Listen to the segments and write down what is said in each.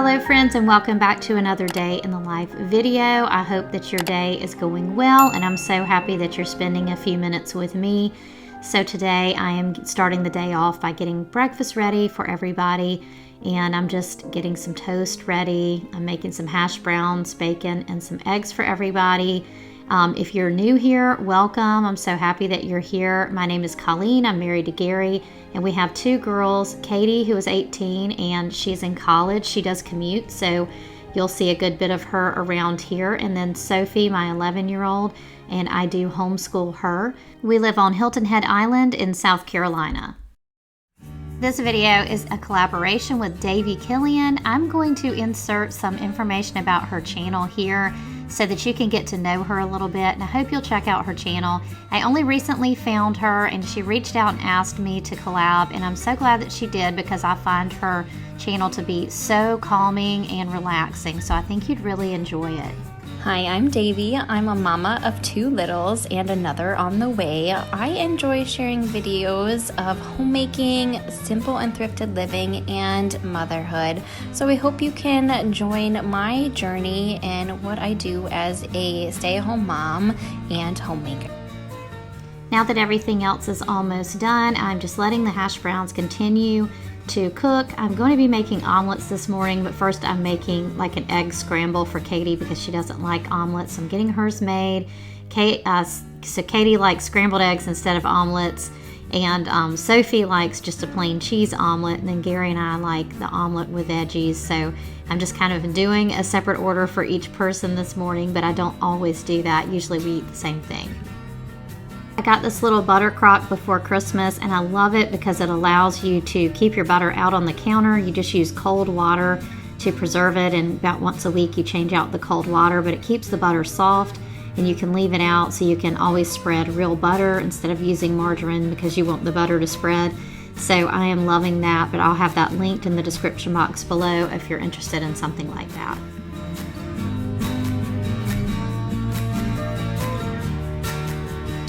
Hello friends, and welcome back to another day in the life video. I hope that your day is going well, and I'm so happy that you're spending a few minutes with me. So today I am starting the day off by getting breakfast ready for everybody, and I'm just getting some toast ready. I'm making some hash browns, bacon, and some eggs for everybody. If you're new here, welcome. I'm so happy that you're here. My name is Colleen. I'm married to Gary, and we have two girls, Katie, who is 18, and she's in college. She does commute, so you'll see a good bit of her around here. And then Sophie, my 11-year-old, and I do homeschool her. We live on Hilton Head Island in South Carolina. This video is a collaboration with Davee. I'm going to insert some information about her channel here so that you can get to know her a little bit, and I hope you'll check out her channel. I only recently found her, and she reached out and asked me to collab, and I'm so glad that she did because I find her channel to be so calming and relaxing, so I think you'd really enjoy it. Hi, I'm Davee. I'm a mama of two littles and another on the way. I enjoy sharing videos of homemaking, simple and thrifted living, and motherhood. So I hope you can join my journey in what I do as a stay-at-home mom and homemaker. Now that everything else is almost done, I'm just letting the hash browns continue to cook. I'm going to be making omelets this morning, but first I'm making like an egg scramble for Katie because she doesn't like omelets. I'm getting hers made. So Katie likes scrambled eggs instead of omelets, and Sophie likes just a plain cheese omelet, and then Gary and I like the omelet with veggies. So I'm just kind of doing a separate order for each person this morning, but I don't always do that. Usually we eat the same thing. I got this little butter crock before Christmas, and I love it because it allows you to keep your butter out on the counter. You just use cold water to preserve it, and about once a week you change out the cold water, but it keeps the butter soft, and you can leave it out so you can always spread real butter instead of using margarine because you want the butter to spread. So I am loving that, but I'll have that linked in the description box below if you're interested in something like that.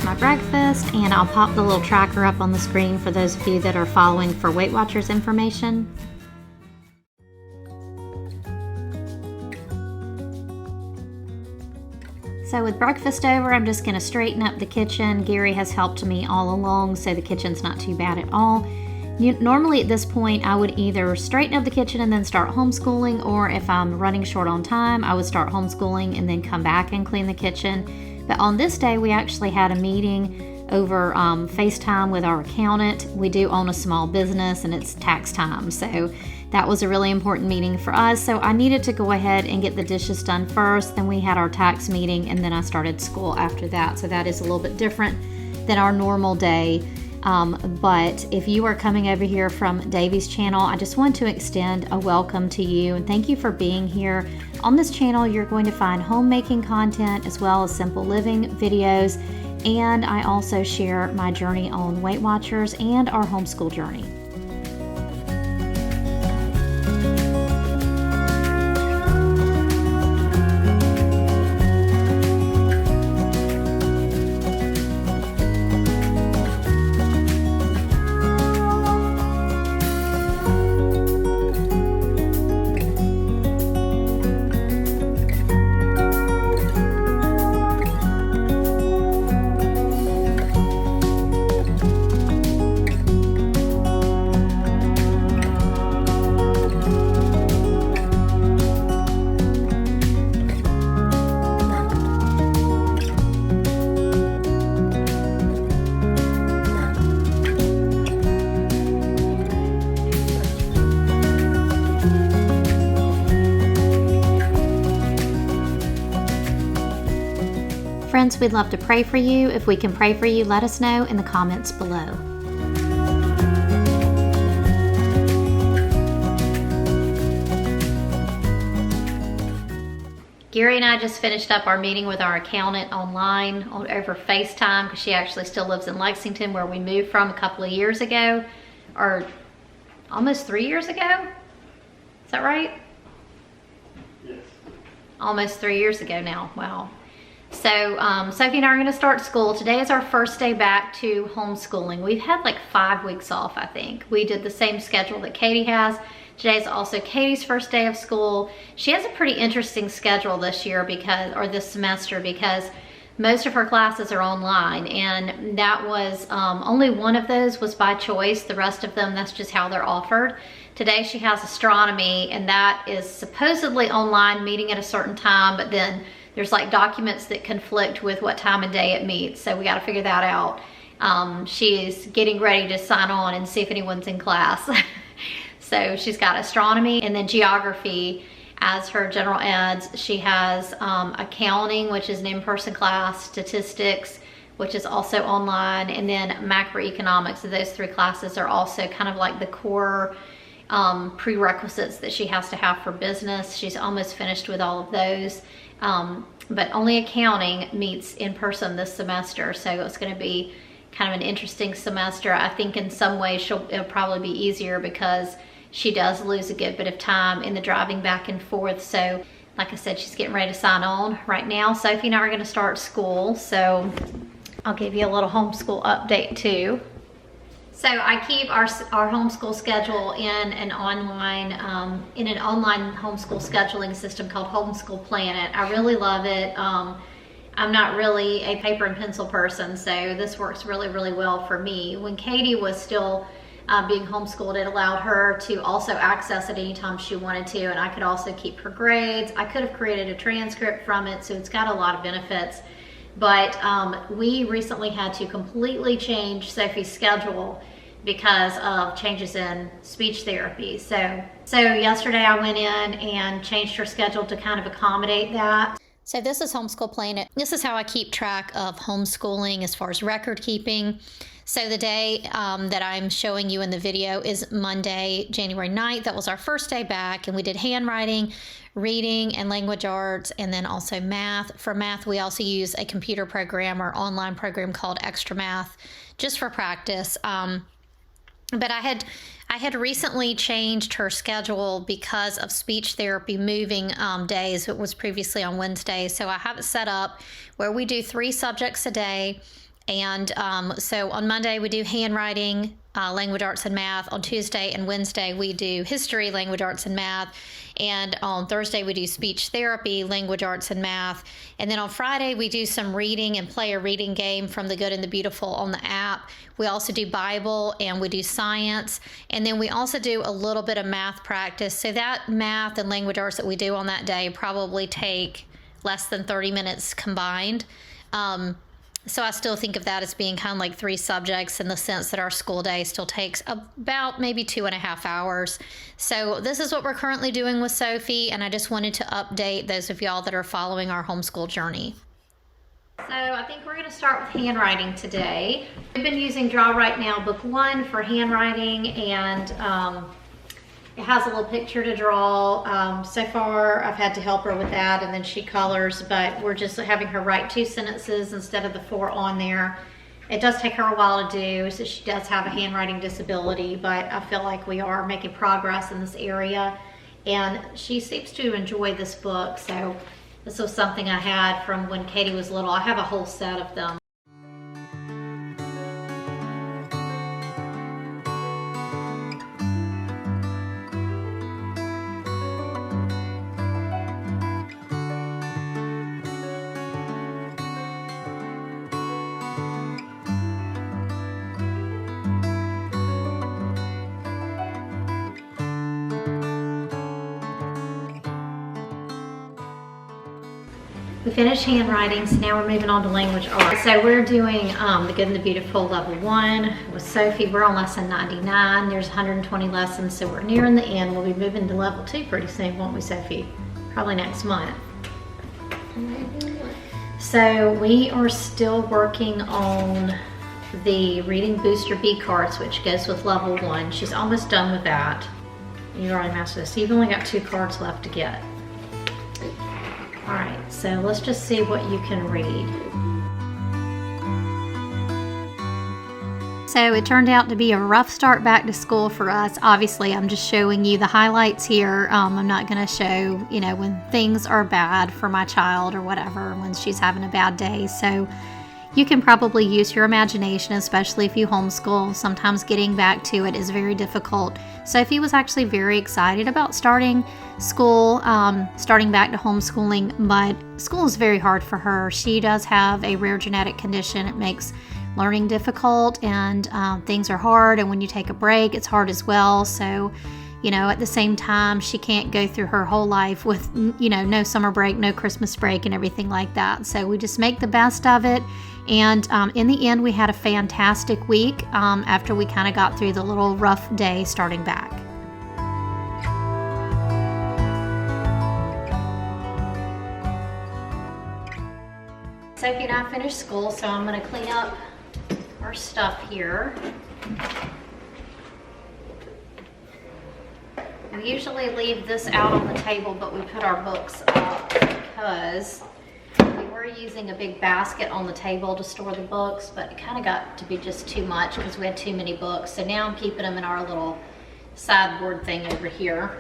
My breakfast, and I'll pop the little tracker up on the screen for those of you that are following for Weight Watchers information. So with breakfast over, I'm just going to straighten up the kitchen. Gary has helped me all along, so the kitchen's not too bad at all. Normally at this point, I would either straighten up the kitchen and then start homeschooling, or if I'm running short on time, I would start homeschooling and then come back and clean the kitchen. But on this day, we actually had a meeting over FaceTime with our accountant. We do own a small business, and it's tax time, so that was a really important meeting for us. So I needed to go ahead and get the dishes done first. Then we had our tax meeting, and then I started school after that. So that is a little bit different than our normal day. But if you are coming over here from Davee's channel, I just want to extend a welcome to you and thank you for being here. On this channel, you're going to find homemaking content as well as simple living videos, and I also share my journey on Weight Watchers and our homeschool journey. Friends, we'd love to pray for you. If we can pray for you, let us know in the comments below. Gary and I just finished up our meeting with our accountant online over FaceTime because she actually still lives in Lexington, where we moved from a couple of years ago, or almost 3 years ago. Is that right? Yes. Almost 3 years ago now. Wow. So Sophie and I are going to start school. Today is our first day back to homeschooling. We've had like 5 weeks off, I think. We did the same schedule that Katie has. Today's also Katie's first day of school. She has a pretty interesting schedule this semester because most of her classes are online, and that was only one of those was by choice. The rest of them, that's just how they're offered. Today she has astronomy, and that is supposedly online, meeting at a certain time, but then there's like documents that conflict with what time of day it meets, so we got to figure that out. She's getting ready to sign on and see if anyone's in class. So she's got astronomy and then geography as her general eds. She has accounting, which is an in-person class, statistics, which is also online, and then macroeconomics. So those 3 classes are also kind of like the core prerequisites that she has to have for business. She's almost finished with all of those, but only accounting meets in person this semester, so it's going to be kind of an interesting semester. I think in some ways it'll probably be easier because she does lose a good bit of time in the driving back and forth. So like I said, she's getting ready to sign on right now. Sophie and I are going to start school, so I'll give you a little homeschool update too. So I keep our homeschool schedule in an online homeschool scheduling system called Homeschool Planet. I really love it. I'm not really a paper and pencil person, so this works really, really well for me. When Katie was still being homeschooled, it allowed her to also access it anytime she wanted to, and I could also keep her grades. I could have created a transcript from it, so it's got a lot of benefits. But we recently had to completely change Sophie's schedule because of changes in speech therapy. So yesterday I went in and changed her schedule to kind of accommodate that. So this is Homeschool Planet. This is how I keep track of homeschooling as far as record keeping. So the day that I'm showing you in the video is Monday, January 9th. That was our first day back, and we did handwriting, reading, and language arts, and then also math. For math, we also use a computer program or online program called Extra Math, just for practice. But I had recently changed her schedule because of speech therapy moving days. It was previously on Wednesdays, so I have it set up where we do 3 subjects a day. And so on Monday we do handwriting, language arts and math. On Tuesday and Wednesday we do history, language arts and math. And on Thursday we do speech therapy, language arts and math. And then on Friday we do some reading and play a reading game from The Good and the Beautiful on the app. We also do Bible and we do science. And then we also do a little bit of math practice. So that math and language arts that we do on that day probably take less than 30 minutes combined. So I still think of that as being kind of like 3 subjects in the sense that our school day still takes about maybe 2.5 hours. So this is what we're currently doing with Sophie, and I just wanted to update those of y'all that are following our homeschool journey. So I think we're going to start with handwriting today. We've been using Draw Right Now Book 1 for handwriting, and it has a little picture to draw. So far, I've had to help her with that, and then she colors, but we're just having her write 2 sentences instead of the 4 on there. It does take her a while to do, so she does have a handwriting disability, but I feel like we are making progress in this area, and she seems to enjoy this book. So this was something I had from when Katie was little. I have a whole set of them. We finished handwriting, so now we're moving on to language arts. So we're doing The Good and the Beautiful Level 1 with Sophie. We're on lesson 99. There's 120 lessons, so we're nearing the end. We'll be moving to level 2 pretty soon, won't we, Sophie? Probably next month. So we are still working on the Reading Booster B cards, which goes with level 1. She's almost done with that. You already mastered this. So you've only got 2 cards left to get. All right, so let's just see what you can read. So it turned out to be a rough start back to school for us. Obviously, I'm just showing you the highlights here. I'm not gonna show, when things are bad for my child or whatever, when she's having a bad day. So You can probably use your imagination, especially if you homeschool. Sometimes getting back to it is very difficult. Sophie was actually very excited about starting school, starting back to homeschooling, but school is very hard for her. She does have a rare genetic condition. It makes learning difficult, and things are hard, and when you take a break, it's hard as well. So, at the same time, she can't go through her whole life with, no summer break, no Christmas break, and everything like that. So we just make the best of it. And in the end, we had a fantastic week after we kind of got through the little rough day starting back. Sophie and I finished school, so I'm going to clean up our stuff here. I usually leave this out on the table, but we put our books up because we were using a big basket on the table to store the books, but it kind of got to be just too much because we had too many books. So now I'm keeping them in our little sideboard thing over here.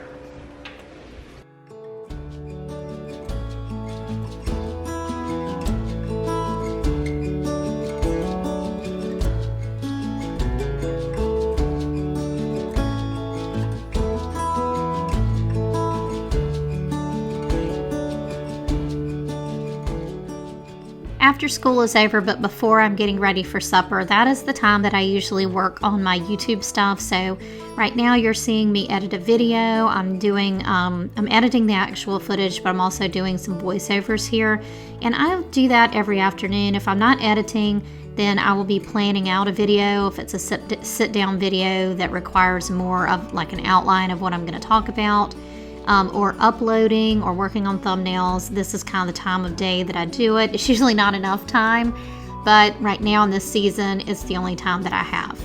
After school is over, but before I'm getting ready for supper, that is the time that I usually work on my YouTube stuff. So right now you're seeing me edit a video. I'm editing the actual footage, but I'm also doing some voiceovers here. And I do that every afternoon. If I'm not editing, then I will be planning out a video. If it's a sit-down video that requires more of like an outline of what I'm going to talk about, or uploading or working on thumbnails, this is kind of the time of day that I do it. It's usually not enough time, but right now in this season, it's the only time that I have.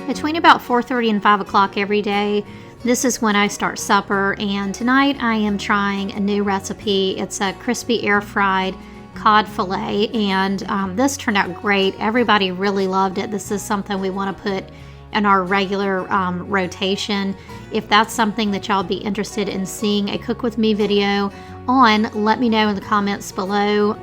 Between about 4:30 and 5 o'clock every day, this is when I start supper, and tonight I am trying a new recipe. It's a crispy air-fried cod fillet, and this turned out great. Everybody really loved it. This is something we want to put in our regular rotation. If that's something that y'all be interested in seeing a Cook With Me video on, let me know in the comments below.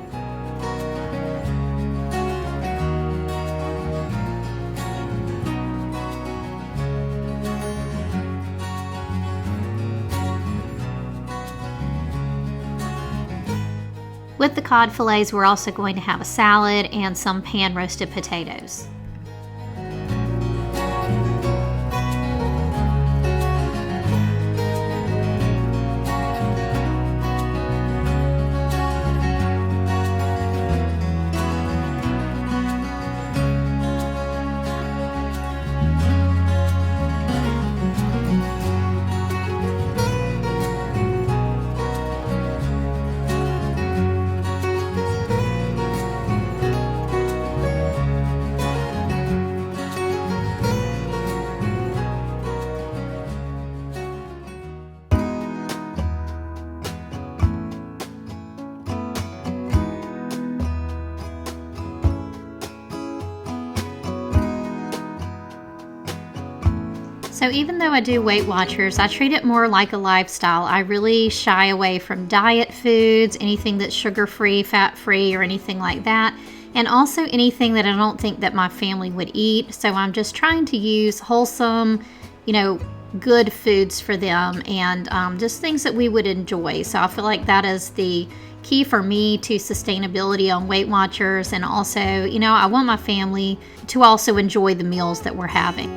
With the cod fillets, we're also going to have a salad and some pan-roasted potatoes. So even though I do Weight Watchers, I treat it more like a lifestyle. I really shy away from diet foods, anything that's sugar-free, fat-free, or anything like that. And also anything that I don't think that my family would eat. So I'm just trying to use wholesome, good foods for them, and just things that we would enjoy. So I feel like that is the key for me to sustainability on Weight Watchers. And also, I want my family to also enjoy the meals that we're having.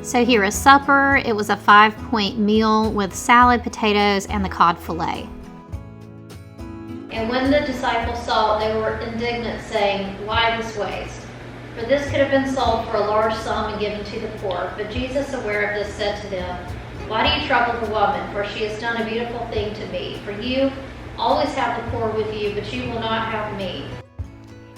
So here is supper. It was a 5-point meal with salad, potatoes, and the cod fillet. It And when the disciples saw it, they were indignant, saying, "Why this waste? For this could have been sold for a large sum and given to the poor." But Jesus, aware of this, said to them, "Why do you trouble the woman? For she has done a beautiful thing to me. For you always have the poor with you, but you will not have me."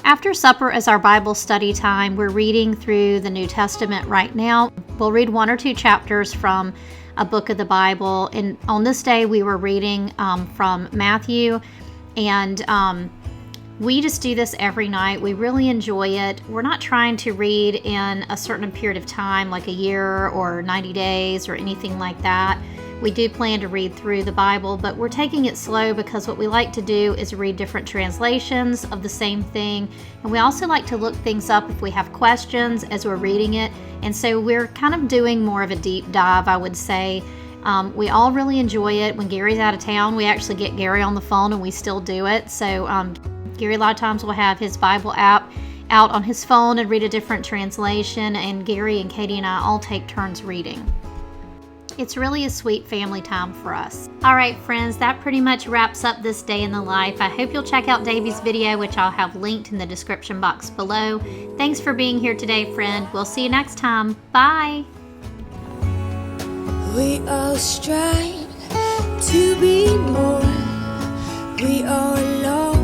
After supper is our Bible study time. We're reading through the New Testament right now. We'll read 1 or 2 chapters from a book of the Bible. And on this day, we were reading from Matthew. And we just do this every night. We really enjoy it. We're not trying to read in a certain period of time, like a year or 90 days or anything like that. We do plan to read through the Bible, but we're taking it slow because what we like to do is read different translations of the same thing. And we also like to look things up if we have questions as we're reading it. And so we're kind of doing more of a deep dive, I would say. We all really enjoy it. When Gary's out of town, we actually get Gary on the phone and we still do it. So Gary a lot of times will have his Bible app out on his phone and read a different translation. And Gary and Katie and I all take turns reading. It's really a sweet family time for us. All right, friends, that pretty much wraps up this day in the life. I hope you'll check out Davee's video, which I'll have linked in the description box below. Thanks for being here today, friend. We'll see you next time. Bye. We all strive to be more. We all long